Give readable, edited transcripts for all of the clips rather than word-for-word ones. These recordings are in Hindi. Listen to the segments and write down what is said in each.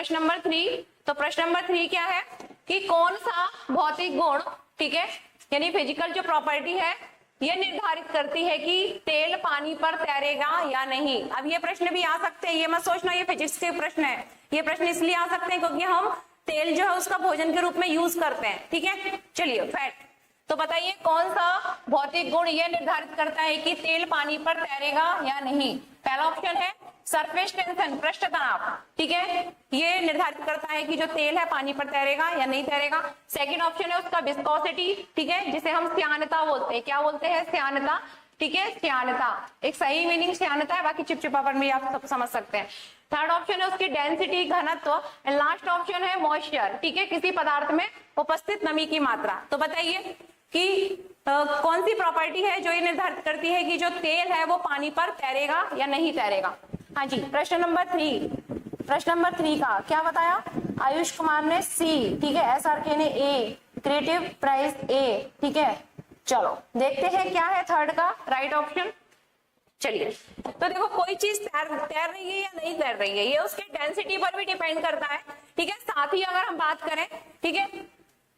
प्रश्न नंबर 3। तो प्रश्न नंबर 3 क्या है कि कौन सा भौतिक गुण, ठीक है, यानी फिजिकल जो प्रॉपर्टी है ये निर्धारित करती है कि तेल पानी पर तैरेगा या नहीं। अब ये प्रश्न भी आ सकते हैं, ये मत सोचना ये फिजिक्स के प्रश्न है। ये प्रश्न इसलिए आ सकते हैं क्योंकि हम तेल जो है उसका भोजन के रूप में यूज करते हैं, ठीक है। चलिए फैट, तो बताइए कौन सा भौतिक गुण ये निर्धारित करता है कि तेल पानी पर तैरेगा या नहीं। पहला ऑप्शन है सरफेस टेंशन, पृष्ठ तनाव, ठीक है, ये निर्धारित करता है कि जो तेल है पानी पर तैरेगा या नहीं तैरेगा। सेकंड ऑप्शन है उसका विस्कोसिटी, ठीक है, जिसे हम श्यानता बोलते हैं। क्या बोलते हैं? श्यानता, ठीक है, श्यानता। एक सही मीनिंग श्यानता है, बाकी चिपचिपापन भी आप सब समझ सकते हैं। थर्ड ऑप्शन है उसकी डेंसिटी, घनत्व। एंड लास्ट ऑप्शन है मॉइस्चर, ठीक है, किसी पदार्थ में उपस्थित नमी की मात्रा। तो बताइए कि कौन सी प्रॉपर्टी है जो ये निर्धारित करती है कि जो तेल है वो पानी पर तैरेगा या नहीं तैरेगा। हाँ जी, प्रश्न नंबर 3, प्रश्न नंबर 3 का क्या बताया? आयुष कुमार ने सी, ठीक है, SRK ने ए, क्रिएटिव प्राइस ए, ठीक है। चलो देखते हैं क्या है थर्ड का राइट ऑप्शन। चलिए, तो देखो कोई चीज तैर रही है या नहीं तैर रही है ये उसके डेंसिटी पर भी डिपेंड करता है, ठीक है। साथ ही अगर हम बात करें, ठीक है,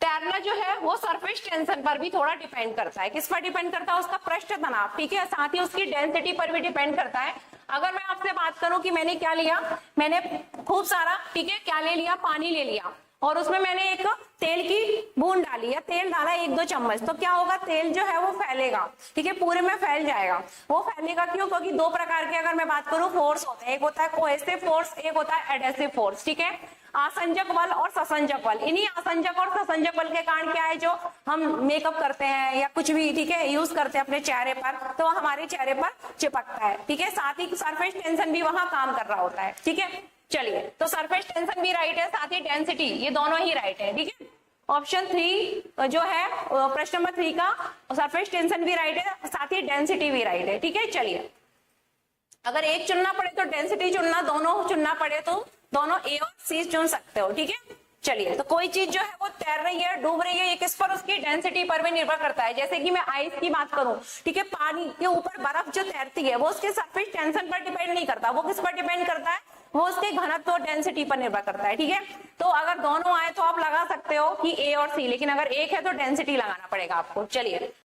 तैरना जो है वो सरफेस टेंशन पर भी थोड़ा डिपेंड करता है। किस पर डिपेंड करता है? उसका पृष्ठ तनाव, ठीक है, साथ ही उसकी डेंसिटी पर भी डिपेंड करता है। अगर मैं आपसे बात करूं कि मैंने क्या लिया, मैंने खूब सारा, ठीक है, क्या ले लिया, पानी ले लिया और उसमें मैंने एक तेल की बूंद डाली या तेल डाला 1-2 चम्मच, तो क्या होगा? तेल जो है वो फैलेगा, ठीक है, पूरे में फैल जाएगा। वो फैलेगा क्यों? क्योंकि 2 प्रकार के अगर मैं बात करूं फोर्स होते हैं, एक होता है कोहेसिव फोर्स, एक होता है एडहेसिव फोर्स, ठीक है, आसंजक बल और ससंजक बल। इन्हीं आसंजक और ससंजक बल के कारण क्या है, जो हम मेकअप करते हैं या कुछ भी, ठीक है, यूज करते हैं अपने चेहरे पर, तो हमारे चेहरे पर चिपकता है, ठीक है। साथ ही सरफेस टेंशन भी वहां काम कर रहा होता है, ठीक है। चलिए, तो सरफेस टेंशन भी राइट है, साथ ही डेंसिटी, ये दोनों ही राइट है, ठीक है। ऑप्शन 3 जो है प्रश्न नंबर 3 का, सरफेस टेंशन भी राइट है, साथ ही डेंसिटी भी राइट है, ठीक है। चलिए, अगर एक चुनना पड़े तो डेंसिटी चुनना, दोनों चुनना पड़े तो दोनों ए और सी चुन सकते हो, ठीक है। चलिए, तो कोई चीज जो है वो तैर रही है, डूब रही है, ये किस पर? उसकी डेंसिटी पर भी निर्भर करता है। जैसे कि मैं आइस की बात करूं, ठीक है, पानी के ऊपर बर्फ जो तैरती है वो उसके सरफेस टेंशन पर डिपेंड नहीं करता, वो किस पर डिपेंड करता है? वो उसके घनत्व और डेंसिटी पर निर्भर करता है, ठीक है। तो अगर दोनों आए तो आप लगा सकते हो कि ए और सी, लेकिन अगर एक है तो डेंसिटी लगाना पड़ेगा आपको। चलिए,